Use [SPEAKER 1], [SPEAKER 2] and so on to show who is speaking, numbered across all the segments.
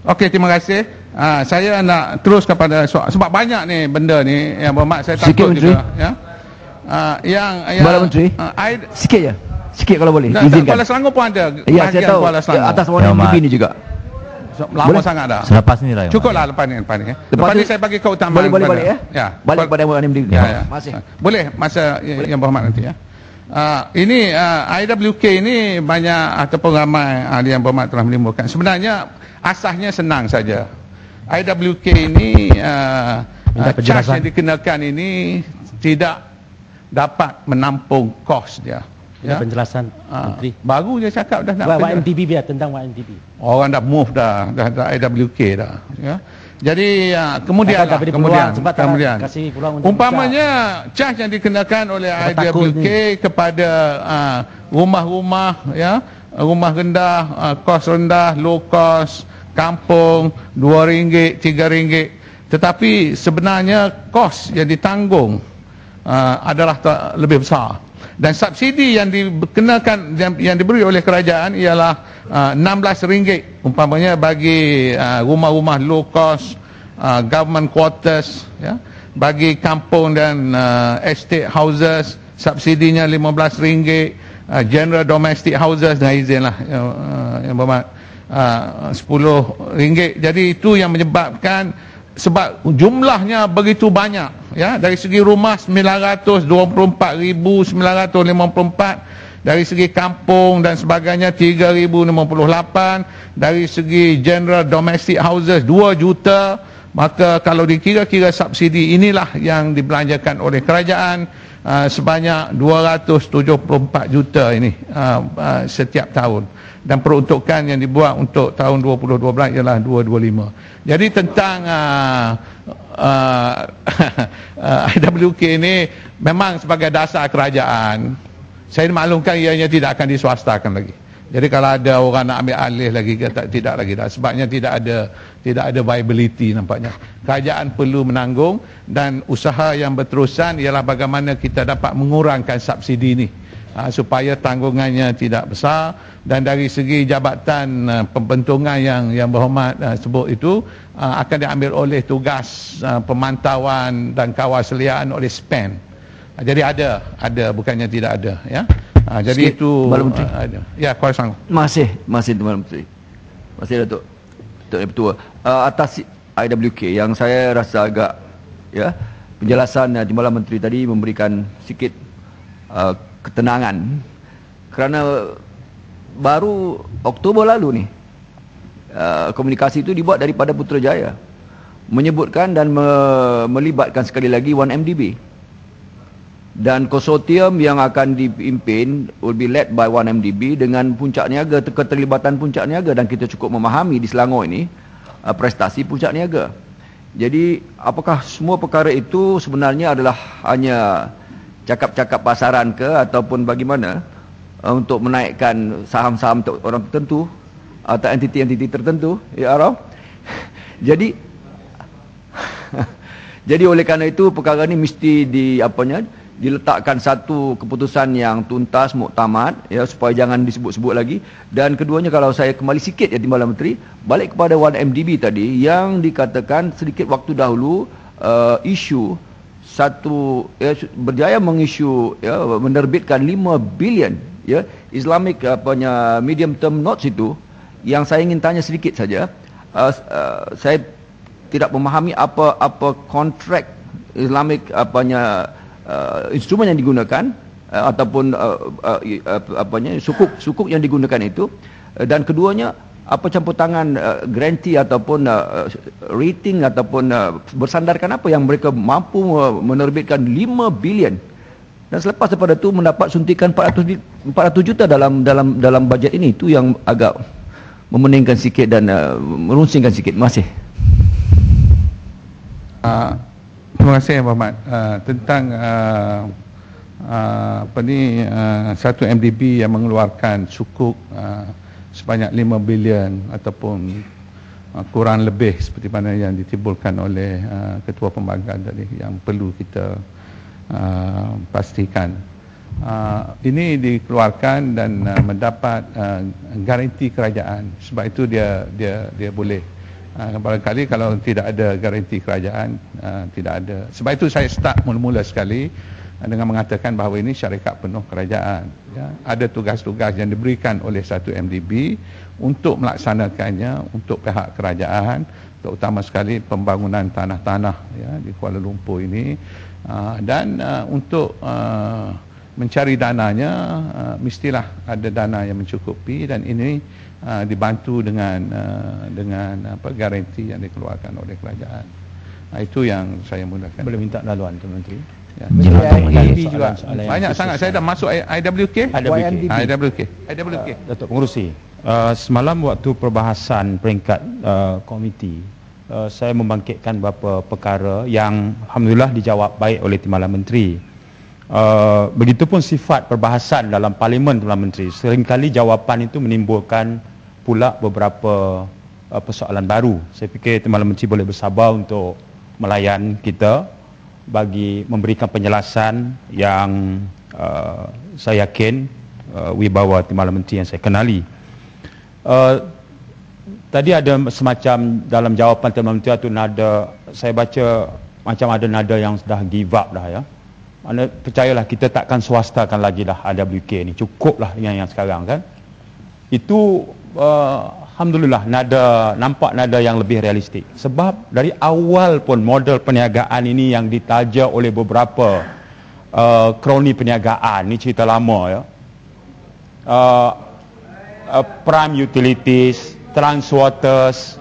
[SPEAKER 1] Okey, terima kasih. Saya nak terus kepada soal, sebab banyak ni benda ni yang bermak saya takut juga ya. Yang
[SPEAKER 2] Bala Menteri, sikit je. Sikit kalau boleh. Izinkan.
[SPEAKER 1] Kuala Selangor pun ada.
[SPEAKER 2] Ya, saya tahu.
[SPEAKER 1] Kuala Selangor.
[SPEAKER 2] Atas warna MDB ni juga.
[SPEAKER 1] Lama
[SPEAKER 2] boleh?
[SPEAKER 1] Sangat dah.
[SPEAKER 3] Selepas ni lah.
[SPEAKER 1] Cukuplah lepas ni. Lepas ni saya bagi keutamaan.
[SPEAKER 2] Boleh balik ya?
[SPEAKER 1] Ya.
[SPEAKER 2] Balik pada warna MDB.
[SPEAKER 1] Ya.
[SPEAKER 2] Masih.
[SPEAKER 1] Boleh masa yang berhormat nanti ya. Ini IWK ini banyak ataupun ramai ahli yang berhormat telah menimbulkan. Sebenarnya asasnya senang saja. IWK ini charge yang dikenakan ini tidak dapat menampung kos dia.
[SPEAKER 4] Ya. Penjelasan Menteri.
[SPEAKER 1] Baru je cakap dah nak
[SPEAKER 4] YMDB biar tentang YMDB.
[SPEAKER 1] Orang dah move dah IWK dah ya. Jadi kemudian umpamanya charge yang dikenakan oleh IWK kepada rumah-rumah ya, rumah rendah, kos rendah, low cost, kampung RM2, RM3, tetapi sebenarnya kos yang ditanggung adalah lebih besar. Dan subsidi yang dikenakan yang diberi oleh kerajaan ialah RM16 umpamanya bagi rumah-rumah low cost, government quarters ya, bagi kampung dan estate houses subsidinya RM15, general domestic houses dengan izinlah yang bermakna RM10. Jadi itu yang menyebabkan, sebab jumlahnya begitu banyak ya, dari segi rumah 924,954, dari segi kampung dan sebagainya 3,058, dari segi general domestic houses 2 juta. Maka kalau dikira-kira subsidi inilah yang dibelanjakan oleh kerajaan sebanyak 274 juta ini setiap tahun, dan peruntukan yang dibuat untuk tahun 2012 ialah 225. Jadi tentang IWK ini memang sebagai dasar kerajaan, saya maklumkan ianya tidak akan diswastakan lagi. Jadi kalau ada orang nak ambil alih lagi, tidak lagi dah, sebabnya tidak ada viability nampaknya. Kerajaan perlu menanggung, dan usaha yang berterusan ialah bagaimana kita dapat mengurangkan subsidi ini supaya tanggungannya tidak besar. Dan dari segi jabatan pembentungan yang berhormat sebut itu akan diambil oleh tugas pemantauan dan kawasaliaan oleh SPAN. Jadi ada bukannya tidak ada ya. Jadi sikit, itu ada. Ya, Kuala Selangor.
[SPEAKER 2] Masih Tuan Menteri. Masih Datuk Ketua. Atas IWK yang saya rasa agak ya, penjelasan Timbalan Menteri tadi memberikan sikit ketenangan, kerana baru Oktober lalu ni komunikasi itu dibuat daripada Putrajaya, menyebutkan dan melibatkan sekali lagi 1MDB. Dan konsortium yang akan dipimpin will be led by 1MDB dengan Puncak Niaga, keterlibatan Puncak Niaga, dan kita cukup memahami di Selangor ini prestasi Puncak Niaga. Jadi apakah semua perkara itu sebenarnya adalah hanya cakap-cakap pasaran ke, ataupun bagaimana untuk menaikkan saham-saham untuk orang tertentu atau entiti-entiti tertentu, ya Araf? Jadi oleh kerana itu perkara ini mesti diletakkan satu keputusan yang tuntas, muktamad ya, supaya jangan disebut-sebut lagi. Dan keduanya, kalau saya kembali sikit ya Timbalan Menteri, balik kepada 1MDB tadi yang dikatakan sedikit waktu dahulu isu satu ya, berjaya mengisu ya, menerbitkan 5 bilion ya Islamic medium term notes itu. Yang saya ingin tanya sedikit saja, saya tidak memahami apa kontrak Islamic instrumen yang digunakan ataupun sukuk yang digunakan itu, dan keduanya apa campur tangan grantee ataupun rating ataupun bersandarkan apa yang mereka mampu menerbitkan 5 bilion, dan selepas daripada itu mendapat suntikan 400 juta dalam bajet ini. Itu yang agak memeningkan sikit dan merunsingkan sikit. Masih.
[SPEAKER 1] Terima kasih Muhammad. Tentang satu MDB yang mengeluarkan sukuk sebanyak 5 bilion ataupun kurang lebih seperti mana yang ditimbulkan oleh Ketua Pembangkang tadi, yang perlu kita pastikan. Ini dikeluarkan dan mendapat garanti kerajaan. Sebab itu dia boleh Barangkali kalau tidak ada garanti kerajaan, tidak ada. Sebab itu saya start mula-mula sekali dengan mengatakan bahawa ini syarikat penuh kerajaan. Ya. Ada tugas-tugas yang diberikan oleh satu MDB untuk melaksanakannya untuk pihak kerajaan, terutama sekali pembangunan tanah-tanah ya, di Kuala Lumpur ini. Dan untuk mencari dananya, mestilah ada dana yang mencukupi, dan ini dibantu dengan garanti yang dikeluarkan oleh kerajaan. Itu yang saya mulakan.
[SPEAKER 4] Boleh minta laluan Tuan Menteri?
[SPEAKER 1] Ya.
[SPEAKER 3] IDP
[SPEAKER 1] juga banyak sangat. Saya dah masuk IWK. IWK.
[SPEAKER 4] Datuk Pengerusi, semalam waktu perbahasan peringkat komiti, saya membangkitkan beberapa perkara yang alhamdulillah dijawab baik oleh Timbalan Menteri. Begitupun sifat perbahasan dalam Parlimen Timbalan Menteri, seringkali jawapan itu menimbulkan pula beberapa persoalan baru. Saya fikir Timbalan Menteri boleh bersabar untuk melayan kita bagi memberikan penjelasan yang saya yakin wibawa Timbalan Menteri yang saya kenali. Tadi ada semacam dalam jawapan Timbalan Menteri itu nada, saya baca macam ada nada yang sudah give up dah ya. Mana percayalah, kita takkan swastakan lagi dah IWK ni, cukuplah dengan yang sekarang kan. Itu alhamdulillah nampak nada yang lebih realistik. Sebab dari awal pun model perniagaan ini yang ditaja oleh beberapa kroni perniagaan, ni cerita lama ya. Prime utilities, Transwaters,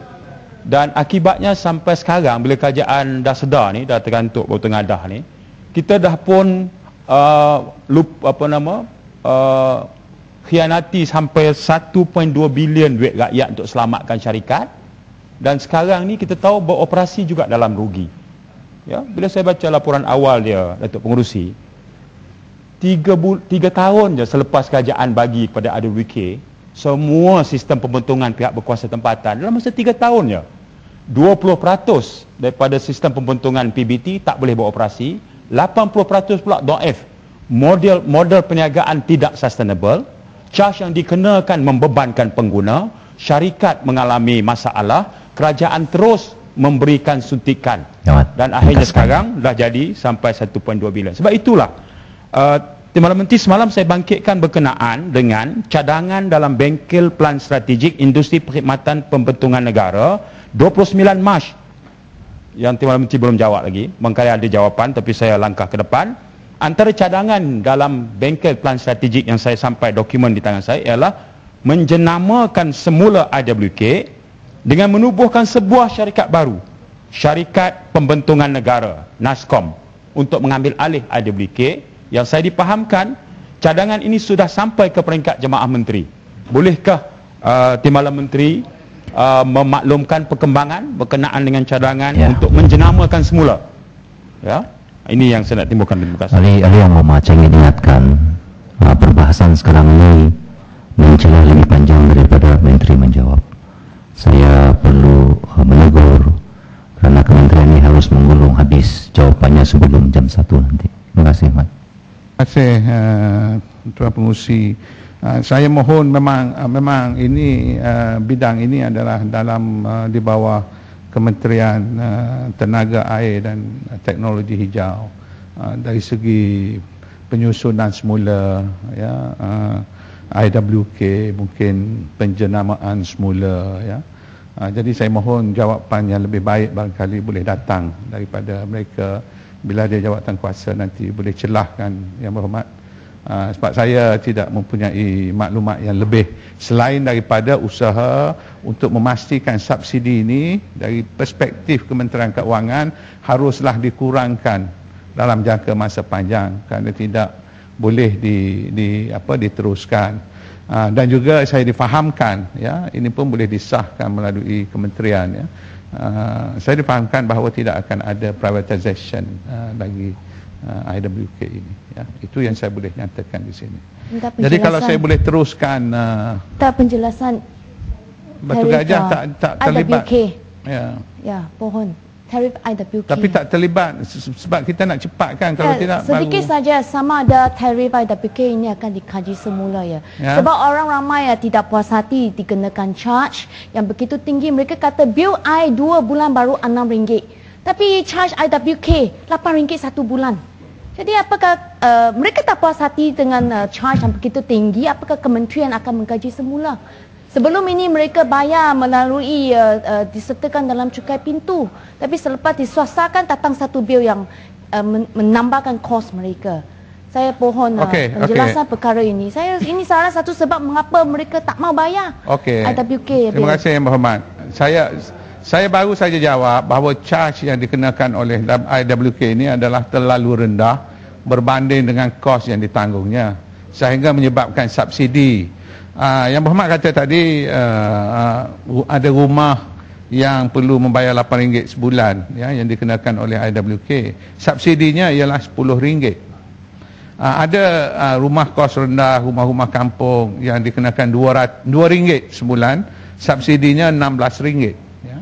[SPEAKER 4] dan akibatnya sampai sekarang bila kerajaan dah sedar ni, dah tergantuk baru tengadah ni, kita dah pun khianati sampai 1.2 bilion duit rakyat untuk selamatkan syarikat, dan sekarang ni kita tahu beroperasi juga dalam rugi. Ya, bila saya baca laporan awal dia, Datuk Pengerusi, 3 tahun je selepas kerajaan bagi kepada IWK semua sistem pembentungan pihak berkuasa tempatan, dalam masa 3 tahun je 20% daripada sistem pembentungan PBT tak boleh beroperasi, 80% pula dhaif. Model perniagaan tidak sustainable, charge yang dikenakan membebankan pengguna, syarikat mengalami masalah, kerajaan terus memberikan suntikan, dan akhirnya sekarang dah jadi sampai 1.2 bilion. Sebab itulah Timbalan Menteri semalam saya bangkitkan berkenaan dengan cadangan dalam bengkel plan strategik industri perkhidmatan pembentungan negara 29 Mac yang Timbalan Menteri belum jawab lagi. Mungkin ada jawapan tapi saya langkah ke depan. Antara cadangan dalam bengkel plan strategik yang saya sampai dokumen di tangan saya ialah menjenamakan semula IWK dengan menubuhkan sebuah syarikat baru, Syarikat Pembentungan Negara, NASCOM, untuk mengambil alih IWK. Yang saya dipahamkan, cadangan ini sudah sampai ke peringkat Jemaah Menteri. Bolehkah Timbalan Menteri memaklumkan perkembangan berkenaan dengan cadangan untuk menjenamakan semula? Ya, ini yang saya nak timbulkan. Terima kasih.
[SPEAKER 3] Ali yang Muhammad, saya ingin ingatkan perbahasan sekarang ini mencelah lebih panjang daripada Menteri menjawab. Saya perlu menegur kerana kementerian ini harus menggulung habis jawapannya sebelum jam 1 nanti. Terima kasih, Mat.
[SPEAKER 1] Terima kasih Tuan Pengerusi. Saya mohon, memang ini bidang ini adalah dalam di bawah Kementerian Tenaga Air dan Teknologi Hijau. Dari segi penyusunan semula ya, IWK, mungkin penjenamaan semula ya. Jadi saya mohon jawapan yang lebih baik barangkali boleh datang daripada mereka. Bila dia jawatan kuasa nanti boleh celahkan Yang Berhormat, sebab saya tidak mempunyai maklumat yang lebih selain daripada usaha untuk memastikan subsidi ini dari perspektif Kementerian Keuangan haruslah dikurangkan dalam jangka masa panjang kerana tidak boleh diteruskan. Dan juga saya difahamkan ya, ini pun boleh disahkan melalui kementerian ya. Saya difahamkan bahawa tidak akan ada privatisation bagi IWK ini ya. Itu yang saya boleh nyatakan di sini. Jadi kalau saya boleh teruskan
[SPEAKER 5] penjelasan
[SPEAKER 1] Batu Gajah tak terlibat
[SPEAKER 5] IWK. Ya, pohon. tarif IWK.
[SPEAKER 1] Tapi tak terlibat sebab kita nak cepatkan, kalau tidak
[SPEAKER 5] sedikit
[SPEAKER 1] baru.
[SPEAKER 5] saja sama ada tarif IWK ini akan dikaji semula ya. Sebab orang ramai tidak puas hati dikenakan charge yang begitu tinggi. Mereka kata bil I 2 bulan baru RM6. Tapi charge IWK RM8 1 bulan. Jadi apakah mereka tak puas hati dengan charge yang begitu tinggi? Apakah kementerian akan mengkaji semula? Sebelum ini mereka bayar melalui disertakan dalam cukai pintu. Tapi selepas diswastakan datang satu bil yang menambahkan kos mereka. Saya pohon penjelasan perkara ini. Ini salah satu sebab mengapa mereka tak mau bayar IWK.
[SPEAKER 1] Terima kasih Yang Berhormat. Saya baru saja jawab bahawa charge yang dikenakan oleh IWK ini adalah terlalu rendah berbanding dengan kos yang ditanggungnya sehingga menyebabkan subsidi. Yang Berhormat kata tadi ada rumah yang perlu membayar RM8 sebulan ya, yang dikenakan oleh IWK. Subsidinya ialah RM10. Ada rumah kos rendah, rumah-rumah kampung yang dikenakan RM2 sebulan, subsidinya RM16. Ya.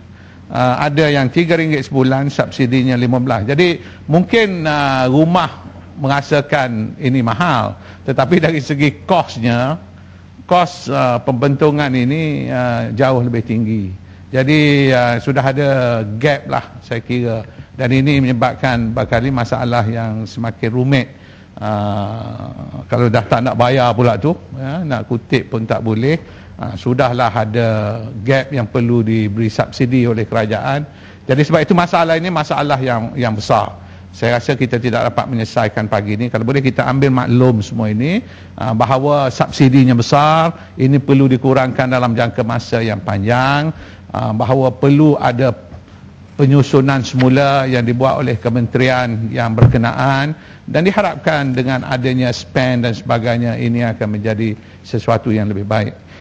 [SPEAKER 1] Ada yang RM3 sebulan, subsidinya RM15. Jadi mungkin rumah merasakan ini mahal, tetapi dari segi kosnya, kos pembentungan ini jauh lebih tinggi. Jadi sudah ada gap lah saya kira, dan ini menyebabkan bakal masalah yang semakin rumit. Kalau dah tak nak bayar pula tu ya, nak kutip pun tak boleh. Sudahlah ada gap yang perlu diberi subsidi oleh kerajaan. Jadi sebab itu masalah ini masalah yang besar. Saya rasa kita tidak dapat menyelesaikan pagi ini. Kalau boleh kita ambil maklum semua ini, bahawa subsidinya besar, ini perlu dikurangkan dalam jangka masa yang panjang, bahawa perlu ada penyusunan semula yang dibuat oleh kementerian yang berkenaan, dan diharapkan dengan adanya spend dan sebagainya ini akan menjadi sesuatu yang lebih baik.